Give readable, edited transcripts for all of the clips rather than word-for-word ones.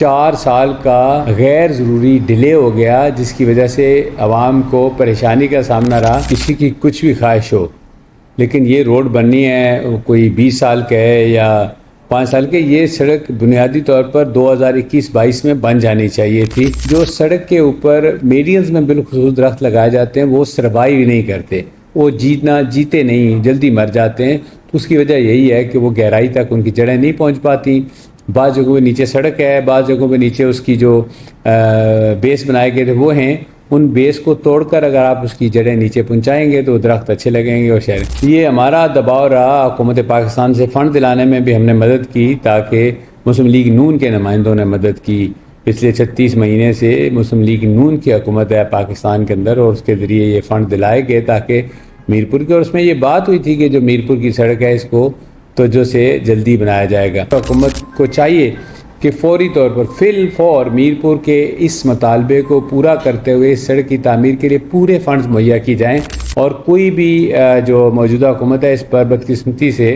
4 साल का गैर ज़रूरी डिले हो गया, जिसकी वजह से आवाम को परेशानी का सामना रहा। किसी की कुछ भी ख्वाहिश हो, लेकिन ये रोड बननी है, कोई 20 साल का है या 5 साल के, ये सड़क बुनियादी तौर पर 2021-22 में बन जानी चाहिए थी। जो सड़क के ऊपर मीडियंस में बिलखुसूस दरख्त लगाए जाते हैं वो सर्वाइव नहीं करते, वो जीते नहीं, जल्दी मर जाते हैं। तो उसकी वजह यही है कि वो गहराई तक उनकी जड़ें नहीं पहुंच पाती। बाज़ जगहों पे नीचे सड़क है, बाज़ जगहों पे नीचे उसकी जो बेस बनाए गए थे वो हैं, उन बेस को तोड़कर अगर आप उसकी जड़ें नीचे पहुंचाएंगे तो दरख्त अच्छे लगेंगे। और शहर ये हमारा दबाव रहा, हुकूमत पाकिस्तान से फ़ंड दिलाने में भी हमने मदद की, ताकि मुस्लिम लीग नून के नुमाइंदों ने मदद की। पिछले 36 महीने से मुस्लिम लीग नून की हुकूमत है पाकिस्तान के अंदर, और उसके ज़रिए ये फ़ंड दिलाए गए ताकि मीरपुर की, और उसमें ये बात हुई थी कि जो मीरपुर की सड़क है इसको तवज्जो से जल्दी बनाया जाएगा। तो हुकूमत को चाहिए कि फौरी तौर पर फिल मीरपुर के इस मुतालबे को पूरा करते हुए इस सड़क की तामीर के लिए पूरे फंड्स मुहैया की जाएँ, और कोई भी जो मौजूदा हुकूमत है इस पर बदकिस्मती से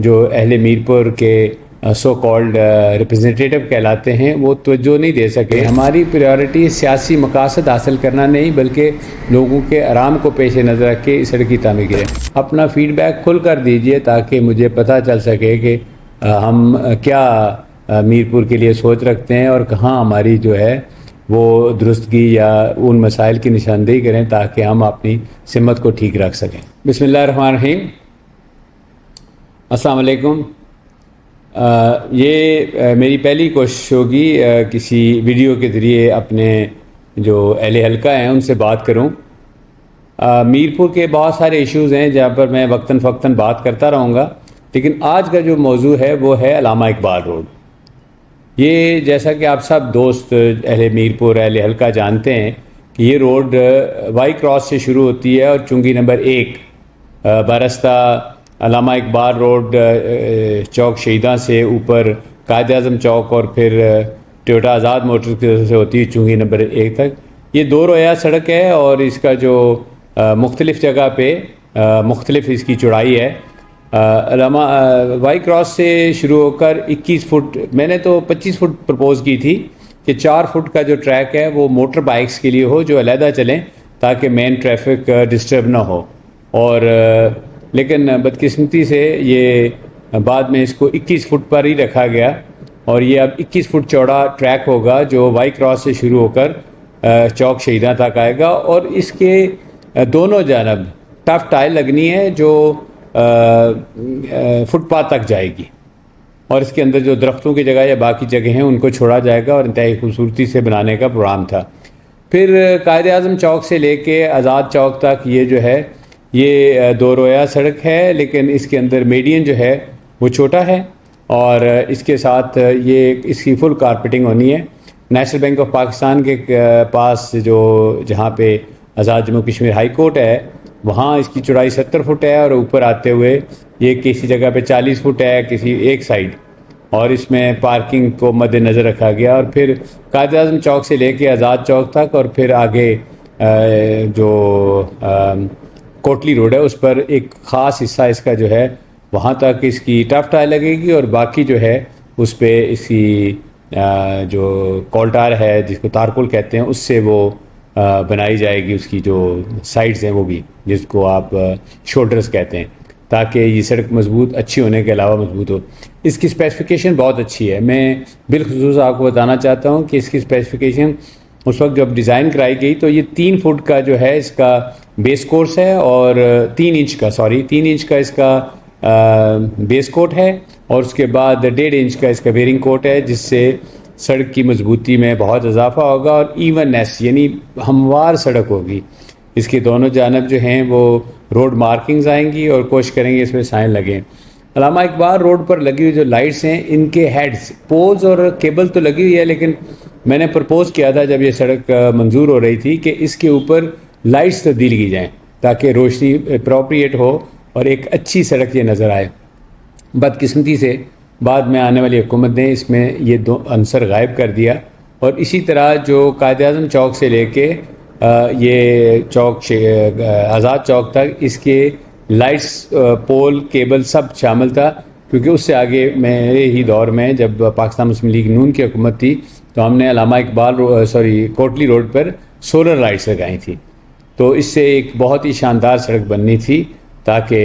जो अहले मीरपुर के सो कॉल्ड रिप्रेजेंटेटिव कहलाते हैं वो तवज्जो नहीं दे सके। हमारी प्रायोरिटी सियासी मकासद हासिल करना नहीं, बल्कि लोगों के आराम को पेश नज़र रख के इस सड़क की तामीर करें। अपना फीडबैक खुल कर दीजिए ताकि मुझे पता चल सके कि हम क्या मीरपुर के लिए सोच रखते हैं और कहाँ हमारी जो है वो दुरुस्तगी या उन मसाइल की निशानदेही करें ताकि हम अपनी सिमत को ठीक रख सकें। बिस्मिल्लाहिर्रहमानिर्रहीम। अस्सलाम वालेकुम। ये मेरी पहली कोशिश होगी किसी वीडियो के ज़रिए अपने जो अहले हल्का हैं उनसे बात करूं। मीरपुर के बहुत सारे इश्यूज़ हैं जहां पर मैं वक्तन फ़क्तन बात करता रहूँगा, लेकिन आज का जो मौजू है वो है अल्लामा इकबाल रोड। ये जैसा कि आप सब दोस्त अहले मीरपुर अहले हल्का जानते हैं कि ये रोड वाई क्रॉस से शुरू होती है और चुंगी नंबर 1 बरस्ता अल्लामा इकबाल रोड चौक शहीदा से ऊपर कायद-ए-आज़म चौक और फिर टोयोटा आज़ाद मोटर्स की तरफ से होती है चुंगी नंबर 1 तक। ये 2 रोया सड़क है और इसका जो मुख्तलिफ़ जगह पे मुख्तलिफ़ इसकी चौड़ाई है। अल्लामा वाई क्रॉस से शुरू होकर 21 फुट, मैंने तो 25 फुट प्रपोज़ की थी कि 4 फुट का जो ट्रैक है वो मोटर बाइक्स के लिए हो जो अलहदा चलें ताकि मेन ट्रैफिक डिस्टर्ब ना हो। और लेकिन बदकिस्मती से ये बाद में इसको 21 फुट पर ही रखा गया और ये अब 21 फुट चौड़ा ट्रैक होगा जो वाई क्रॉस से शुरू होकर चौक शहीदा तक आएगा। और इसके दोनों जानब टफ टाइल लगनी है जो फुटपाथ तक जाएगी, और इसके अंदर जो दरख्तों की जगह या बाकी जगह हैं उनको छोड़ा जाएगा और इंतहाई खूबसूरती से बनाने का प्रोग्राम था। फिर कायद-ए-आज़म चौक से लेके आज़ाद चौक तक ये जो है ये 2 रोया सड़क है, लेकिन इसके अंदर मीडियन जो है वो छोटा है और इसके साथ ये इसकी फुल कारपेटिंग होनी है। नेशनल बैंक ऑफ पाकिस्तान के पास जो जहाँ पे आज़ाद जम्मू कश्मीर हाई कोर्ट है वहाँ इसकी चौड़ाई 70 फुट है और ऊपर आते हुए ये किसी जगह पे 40 फुट है किसी एक साइड, और इसमें पार्किंग को मद्देनज़र रखा गया। और फिर कायद-ए-आज़म चौक से लेके आज़ाद चौक तक और फिर आगे जो कोटली रोड है उस पर एक ख़ास हिस्सा इसका जो है वहाँ तक इसकी टफ टाइल लगेगी और बाकी जो है उस पर इसकी जो कोल्टार है जिसको तारकुल कहते हैं उससे वो बनाई जाएगी, उसकी जो साइड्स हैं वो भी, जिसको आप शोल्डर्स कहते हैं, ताकि ये सड़क मजबूत अच्छी होने के अलावा मजबूत हो। इसकी स्पेसिफिकेशन बहुत अच्छी है। मैं बिलखुसूस आपको बताना चाहता हूँ कि इसकी स्पेसिफिकेशन उस वक्त जब डिज़ाइन कराई गई तो ये 3 फुट का जो है इसका बेस कोर्स है और 3 इंच का इसका बेस कोट है और उसके बाद 1.5 इंच का इसका वेयरिंग कोट है, जिससे सड़क की मजबूती में बहुत इजाफा होगा और इवननेस यानी हमवार सड़क होगी। इसके दोनों जानब जो हैं वो रोड मार्किंग्स आएंगी और कोशिश करेंगे इसमें साइन लगें। अल्लामा इकबाल रोड पर लगी हुई जो लाइट्स हैं इनके हेड्स पोल्स और केबल तो लगी हुई है, लेकिन मैंने प्रपोज़ किया था जब ये सड़क मंजूर हो रही थी कि इसके ऊपर लाइट्स तब्दील की जाएँ ताकि रोशनी अप्रोप्रिएट हो और एक अच्छी सड़क ये नज़र आए। बदकिस्मती से बाद में आने वाली हुकूमत ने इसमें ये 2 अंसर गायब कर दिया और इसी तरह जो कायद-ए-आज़म चौक से लेके ये चौक आज़ाद चौक तक इसके लाइट्स पोल केबल सब शामिल था, क्योंकि उससे आगे मेरे ही दौर में जब पाकिस्तान मुस्लिम लीग नून की हुकूमत थी तो हमने अल्लामा इकबाल कोटली रोड पर सोलर लाइट्स लगाई थी। तो इससे एक बहुत ही शानदार सड़क बननी थी ताकि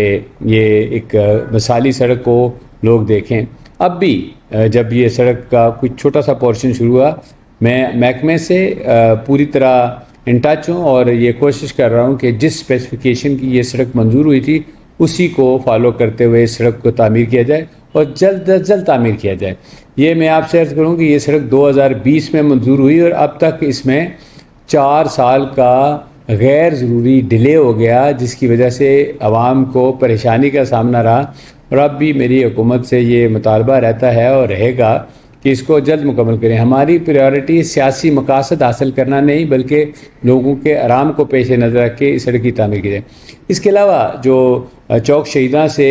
ये एक मिसाली सड़क को लोग देखें। अब भी जब ये सड़क का कुछ छोटा सा पोर्शन शुरू हुआ, मैं महकमे से पूरी तरह इन टच हूँ और ये कोशिश कर रहा हूँ कि जिस स्पेसिफिकेशन की ये सड़क मंजूर हुई थी उसी को फॉलो करते हुए इस सड़क को तामीर किया जाए और जल्द अज जल्द तामीर किया जाए। ये मैं आपसे अर्ज़ करूँ कि ये सड़क 2020 में मंजूर हुई और अब तक इसमें 4 साल का गैर ज़रूरी डिले हो गया, जिसकी वजह से आवाम को परेशानी का सामना रहा। और अब भी मेरी हुकूमत से ये मुतालबा रहता है और रहेगा कि इसको जल्द मुकम्मल करें। हमारी प्रायोरिटी सियासी मकासद हासिल करना नहीं बल्कि लोगों के आराम को पेश नज़र रख के इस सड़क की तामीर की जाए। इसके अलावा जो चौक शहीदा से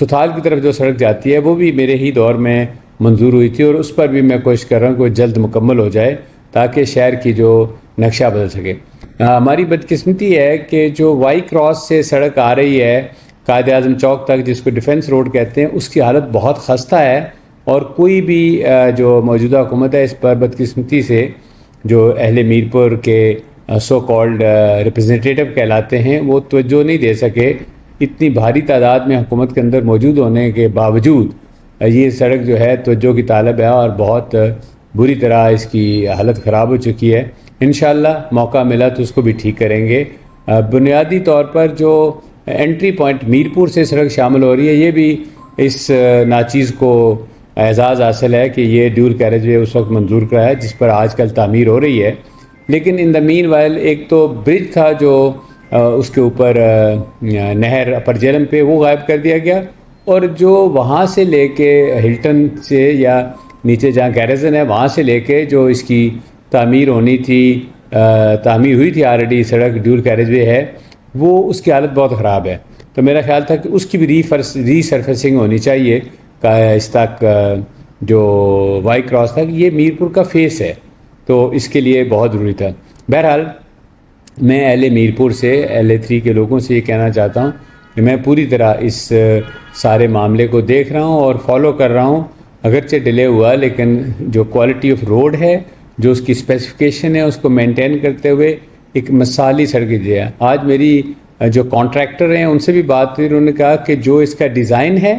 थुथाल की तरफ जो सड़क जाती है वो भी मेरे ही दौर में मंजूर हुई थी और उस पर भी मैं कोशिश कर रहा हूँ कि वो जल्द मुकम्मल हो जाए ताकि शहर की जो नक्शा बदल सके। हमारी बदकिस्मती है कि जो वाई क्रॉस से सड़क आ रही है कायद आज़म चौक तक, जिसको डिफेंस रोड कहते हैं, उसकी हालत बहुत खस्ता है और कोई भी जो मौजूदा हुकूमत है इस पर बदकिस्मती से जो अहले मीरपुर के सो कॉल्ड रिप्रेजेंटेटिव कहलाते हैं वो तवज्जो नहीं दे सके। इतनी भारी तादाद में हुकूमत के अंदर मौजूद होने के बावजूद ये सड़क जो है तवज्जो की तालब है और बहुत बुरी तरह इसकी हालत ख़राब हो चुकी है। इंशाअल्लाह मौका मिला तो उसको भी ठीक करेंगे। बुनियादी तौर पर जो एंट्री पॉइंट मीरपुर से सड़क शामिल हो रही है, ये भी इस नाचीज़ को एजाज़ हासिल है कि ये ड्यूल कैरेज वे उस वक्त मंजूर कराया जिस पर आजकल तामीर हो रही है। लेकिन इन द मीन वाइल एक तो ब्रिज था जो उसके ऊपर नहर अपर जेलम पे वो गायब कर दिया गया और जो वहाँ से लेके हिल्टन से या नीचे जहाँ गैरिजन है वहाँ से लेके जो इसकी तामीर होनी थी, तामीर हुई थी ऑलरेडी सड़क ड्यूल कैरेज वे है, वो उसकी हालत बहुत ख़राब है। तो मेरा ख्याल था कि उसकी भी रीसर्फेसिंग होनी चाहिए का इस तक जो वाई क्रॉस था। ये मीरपुर का फेस है तो इसके लिए बहुत ज़रूरी था। बहरहाल मैं अहले मीरपुर से LA3 के लोगों से ये कहना चाहता हूँ कि मैं पूरी तरह इस सारे मामले को देख रहा हूँ और फॉलो कर रहा हूँ। अगरचे डिले हुआ लेकिन जो क्वालिटी ऑफ रोड है, जो उसकी स्पेसिफिकेशन है, उसको मेंटेन करते हुए एक मिसाली सड़क दिया। आज मेरी जो कॉन्ट्रैक्टर हैं उनसे भी बात हुई, उन्होंने कहा कि जो इसका डिज़ाइन है,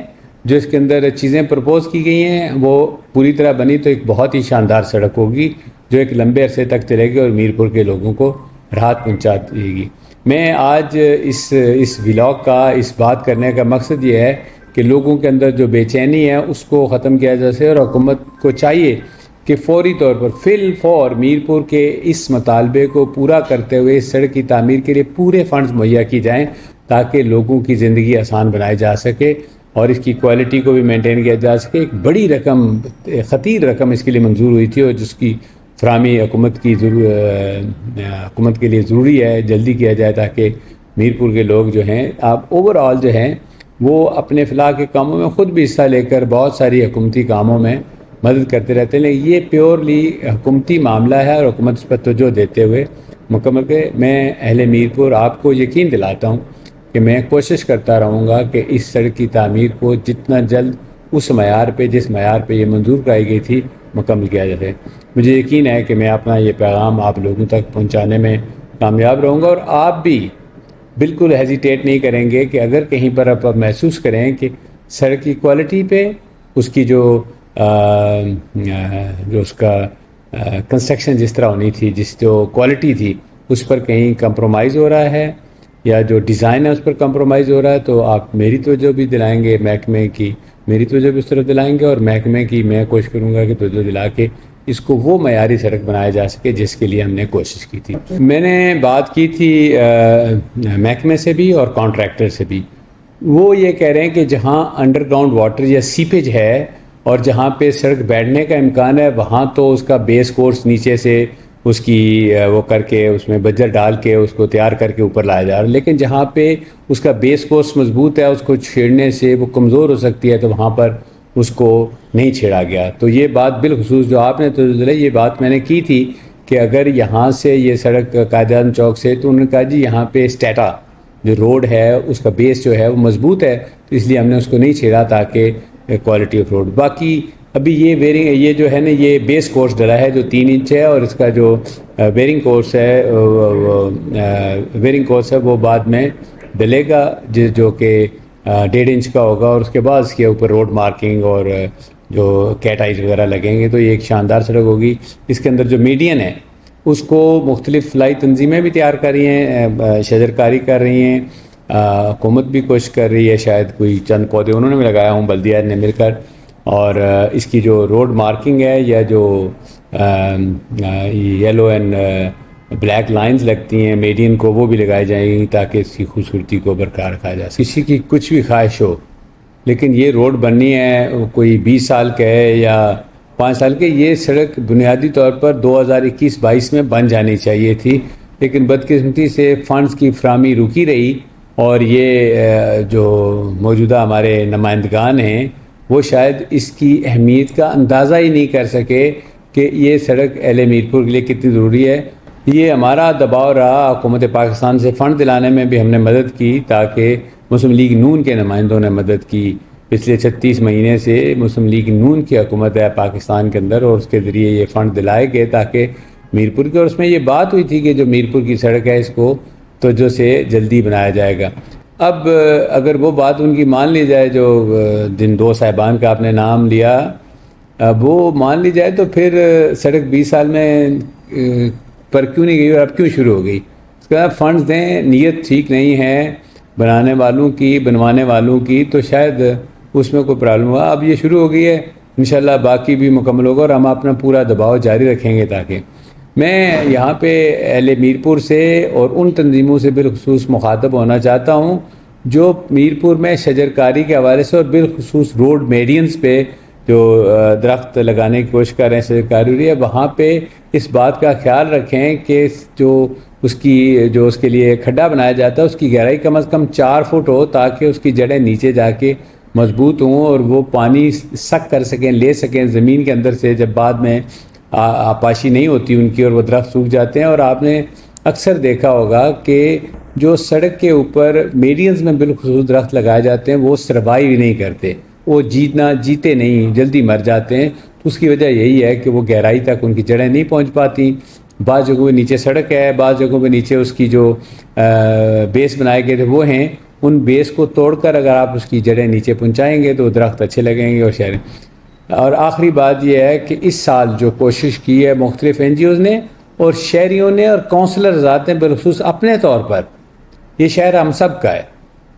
जो इसके अंदर चीज़ें प्रपोज की गई हैं वो पूरी तरह बनी तो एक बहुत ही शानदार सड़क होगी जो एक लंबे अरसे तक चलेगी और मीरपुर के लोगों को राहत पहुँचा देगी। मैं आज इस व्लॉग का इस बात करने का मकसद ये है कि लोगों के अंदर जो बेचैनी है उसको ख़त्म किया जा सके और हुकूमत को चाहिए कि फौरी तौर पर फिल मीरपुर के इस मुतालबे को पूरा करते हुए इस सड़क की तामीर के लिए पूरे फंड्स मुहैया की जाएँ ताकि लोगों की ज़िंदगी आसान बनाई जा सके और इसकी क्वालिटी को भी मेंटेन किया जा सके। एक बड़ी रकम, ख़तीर रकम इसके लिए मंजूर हुई थी और जिसकी फराहमी हुकूमत के लिए ज़रूरी है जल्दी किया जाए ताकि मीरपुर के लोग जो हैं आप ओवरऑल जो हैं वो अपने फ़लाह के कामों में ख़ुद भी हिस्सा लेकर बहुत सारी हुकूमती कामों में मदद करते रहते हैं। लेकिन ये प्योरली हुकूमती मामला है और हुकूमत इस पर तवज्जो देते हुए मुकम्मल के मैं अहले मीरपुर आपको यकीन दिलाता हूँ कि मैं कोशिश करता रहूँगा कि इस सड़क की तामीर को जितना जल्द उस मयार पे जिस मयार पे ये मंजूर कराई गई थी मुकम्मल किया जाए। मुझे यकीन है कि मैं अपना ये पैगाम आप लोगों तक पहुँचाने में कामयाब रहूँगा और आप भी बिल्कुल हेजिटेट नहीं करेंगे कि अगर कहीं पर आप महसूस करें कि सड़क की क्वालिटी पे उसकी जो उसका कंस्ट्रक्शन जिस तरह होनी थी, जिस जो क्वालिटी थी उस पर कहीं कंप्रोमाइज़ हो रहा है या जो डिज़ाइन है उस पर कंप्रोमाइज़ हो रहा है तो आप मेरी तवज्जो भी दिलाएंगे, महकमे की मेरी तवज्जो भी उस तरफ दिलाएंगे और महकमे की मैं कोशिश करूँगा कि तवज्जो दिला के इसको वो मयारी सड़क बनाया जा सके जिसके लिए हमने कोशिश की थी। मैंने बात की थी महकमे से भी और कॉन्ट्रैक्टर से भी। वो ये कह रहे हैं कि जहाँ अंडरग्राउंड वाटर या सीपेज है और जहाँ पे सड़क बैठने का इम्कान है वहाँ तो उसका बेस कोर्स नीचे से उसकी वो करके उसमें बज्जर डाल के उसको तैयार करके ऊपर लाया जा रहा है। लेकिन जहाँ पे उसका बेस कोर्स मजबूत है उसको छेड़ने से वो कमज़ोर हो सकती है तो वहाँ पर उसको नहीं छेड़ा गया। तो ये बात बिलखुसूस जो आपने तो ये बात मैंने की थी कि अगर यहाँ से ये सड़क कायद आज़म चौक से, तो उन्होंने कहा जी यहाँ पे स्टेटा जो रोड है उसका बेस जो है वो मजबूत है तो इसलिए हमने उसको नहीं छेड़ा ताकि क्वालिटी ऑफ रोड। बाकी अभी ये जो है ना, ये बेस कोर्स डला है जो 3 इंच है, और इसका जो वेरिंग कोर्स है वो बाद में डलेगा, जो कि 1.5 इंच का होगा, और उसके बाद इसके ऊपर रोड मार्किंग और जो कैट आइज वगैरह लगेंगे, तो ये एक शानदार सड़क होगी। इसके अंदर जो मीडियन है उसको मुख्तलिफ फलाई तंजीमें भी तैयार कर रही हैं, शजरकारी कर रही हैं, हुकूमत भी कोशिश कर रही है, शायद कोई चंद पौधे उन्होंने भी लगाया हूँ बल्दिया ने मिलकर। और इसकी जो रोड मार्किंग है या जो येलो एंड ब्लैक लाइंस लगती हैं मीडियन को, वो भी लगाई जाएंगी ताकि इसकी खूबसूरती को बरकरार रखा जा सके। किसी की कुछ भी ख्वाहिश हो, लेकिन ये रोड बननी है, कोई 20 साल का है या 5 साल के, ये सड़क बुनियादी तौर पर 2021-22 में बन जानी चाहिए थी, लेकिन बदकिस्मती से फ़ंड्स की फराहमी रुकी रही, और ये जो मौजूदा हमारे नुमाइंदगान हैं वो शायद इसकी अहमियत का अंदाज़ा ही नहीं कर सके कि ये सड़क अहले मीरपुर के लिए कितनी ज़रूरी है। ये हमारा दबाव रहा, हुकूमत पाकिस्तान से फ़ंड दिलाने में भी हमने मदद की, ताकि मुस्लिम लीग नून के नुमाइंदों ने मदद की। पिछले 36 महीने से मुस्लिम लीग नून की हुकूमत है पाकिस्तान के अंदर, और उसके ज़रिए ये फ़ंड दिलाए गए ताकि मीरपुर की, और उसमें ये बात हुई थी कि जो मीरपुर की सड़क है इसको तवज्जो से जल्दी बनाया जाएगा। अब अगर वो बात उनकी मान ली जाए, जो जिन 2 साहिबान का आपने नाम लिया, वो मान ली जाए, तो फिर सड़क 20 साल में पर क्यों नहीं गई और अब क्यों शुरू हो गई? इसका फंड्स दें, नीयत ठीक नहीं है बनाने वालों की, बनवाने वालों की, तो शायद उसमें कोई प्रॉब्लम हुआ। अब ये शुरू हो गई है, इंशाल्लाह बाकी भी मुकम्मल होगा, और हम अपना पूरा दबाव जारी रखेंगे। ताकि मैं यहाँ पे अहले मीरपुर से और उन तंजीमों से बिलखुसूस मुखातब होना चाहता हूँ जो मीरपुर में शजरकारी के हवाले से और बिलखुसूस रोड मेडियंस पे जो दरख्त लगाने की कोशिश कर रहे हैं, शजरकारी हो रही है, वहाँ पे इस बात का ख्याल रखें कि जो उसके लिए खड्डा बनाया जाता है उसकी गहराई कम से कम 4 फुट हो, ताकि उसकी जड़ें नीचे जाके मजबूत हों और वो पानी सक कर सकें, ले सकें ज़मीन के अंदर से, जब बाद में आपाशी नहीं होती उनकी और वो दरख्त सूख जाते हैं। और आपने अक्सर देखा होगा कि जो सड़क के ऊपर मीडियंस में बिलखुसूस दरख्त लगाए जाते हैं वो सर्वाइव ही नहीं करते, वो जीते नहीं, जल्दी मर जाते हैं। तो उसकी वजह यही है कि वो गहराई तक उनकी जड़ें नहीं पहुंच पाती। बाज़ जगहों पे नीचे सड़क है, बाज़ जगहों पे नीचे उसकी जो बेस बनाए गए थे वो हैं, उन बेस को तोड़कर अगर आप उसकी जड़ें नीचे पहुंचाएंगे तो दरख्त अच्छे लगेंगे। और आखिरी बात यह है कि इस साल जो कोशिश की है मुख्तलिफ NGOs ने और शहरियों ने और काउंसलर आज़ाद ने बिलखुसूस अपने तौर पर, ये शहर हम सब का है,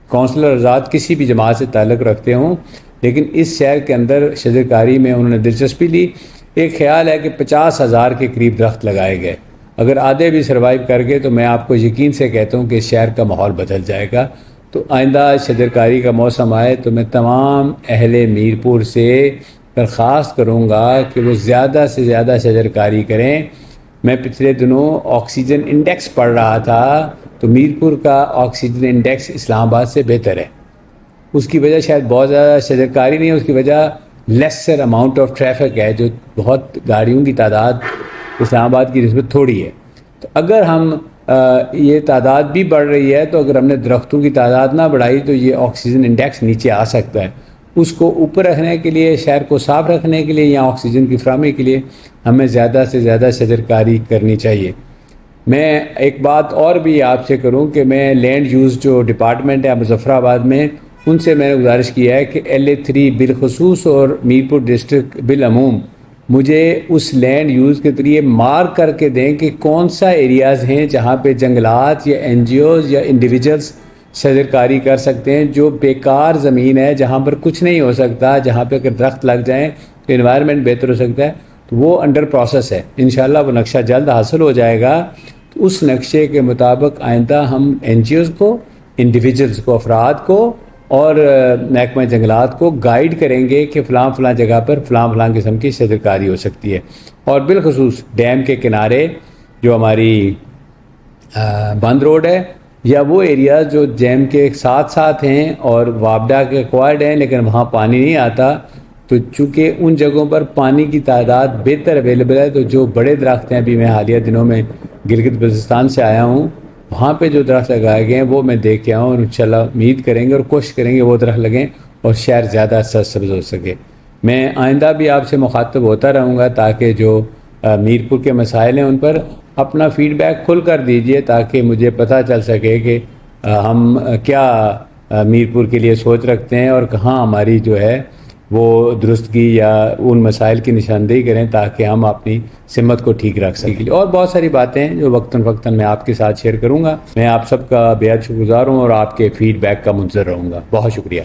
काउंसलर आज़ाद किसी भी जमात से ताल्लुक़ रखते हों, लेकिन इस शहर के अंदर शजरकारी में उन्होंने दिलचस्पी ली। एक ख्याल है कि 50,000 के करीब दरख्त लगाए गए, अगर आधे भी सर्वाइव कर गए तो मैं आपको यकीन से कहता हूँ कि शहर का माहौल बदल जाएगा। तो आइंदा शजरकारी का मौसम आए तो मैं तमाम अहले मीरपुर से दरख्वास्त करूँगा कि वो ज़्यादा से ज़्यादा शजरकारी करें। मैं पिछले दिनों ऑक्सीजन इंडेक्स पढ़ रहा था, तो मीरपुर का ऑक्सीजन इंडेक्स इस्लामाबाद से बेहतर है। उसकी वजह शायद बहुत ज़्यादा शजरकारी नहीं है, उसकी वजह लेसर अमाउंट ऑफ ट्रैफिक है, जो बहुत गाड़ियों की तादाद इस्लामाबाद की निस्बत थोड़ी है। तो अगर हम ये तादाद भी बढ़ रही है, तो अगर हमने दरख्तों की तादाद ना बढ़ाई तो ये ऑक्सीजन इंडेक्स नीचे आ सकता है। उसको ऊपर रखने के लिए, शहर को साफ़ रखने के लिए या ऑक्सीजन की फराहमी के लिए हमें ज़्यादा से ज़्यादा शजरकारी करनी चाहिए। मैं एक बात और भी आपसे करूं कि मैं लैंड यूज़ जो डिपार्टमेंट है मुजफ्फराबाद में, उनसे मैंने गुजारिश किया है कि LA3 बिलखुसूस और मीरपुर डिस्ट्रिक्ट बिलअमूम मुझे उस लैंड यूज़ के ज़रिए मार्क करके दें कि कौन सा एरियाज़ हैं जहाँ पे जंगलात या NGOs या इंडिविजुअल्स शजरकारी कर सकते हैं, जो बेकार ज़मीन है जहाँ पर कुछ नहीं हो सकता, जहाँ पे अगर दरख्त लग जाएँ तो इन्वायरमेंट बेहतर हो सकता है। तो वो अंडर प्रोसेस है, इंशाल्लाह वो नक्शा जल्द हासिल हो जाएगा। तो उस नक्शे के मुताबिक आइंदा हम NGOs को, इंडिविजुअल्स को, अफराद को और महकमा जंगलात को गाइड करेंगे कि फ़लाँ जगह पर फ़लाँ किस्म की शजरकारी हो सकती है। और बिलखुसूस डैम के किनारे जो हमारी बंद रोड है या वो एरिया जो डैम के साथ साथ हैं और वापडा के क्वाड हैं, लेकिन वहाँ पानी नहीं आता, तो चूँकि उन जगहों पर पानी की तादाद बेहतर अवेलेबल है, तो जो बड़े दरख्त हैं, अभी मैं हालिया दिनों में गिलगित बल्तिस्तान से आया हूँ, वहाँ पे जो दरख्त लगाए गए हैं वो मैं देख के आऊँ, और इंशाल्लाह उम्मीद करेंगे और कोशिश करेंगे वो दरख्त लगें और शहर ज़्यादा सरसब्ज हो सके। मैं आइंदा भी आपसे मुखातब होता रहूँगा ताकि जो मीरपुर के मसाइल हैं उन पर अपना फ़ीडबैक खुल कर दीजिए, ताकि मुझे पता चल सके कि हम क्या मीरपुर के लिए सोच रखते हैं और कहाँ हमारी जो है वो दुरुस्तगी या उन मसाइल की निशानदेही करें, ताकि हम अपनी सिमत को ठीक रख सकें। और बहुत सारी बातें हैं जो वक्तन फ़क्तन मैं आपके साथ शेयर करूँगा। मैं आप सबका बेहद शुक्रगुज़ार हूँ और आपके फ़ीडबैक का मुंतज़िर रहूँगा। बहुत शुक्रिया।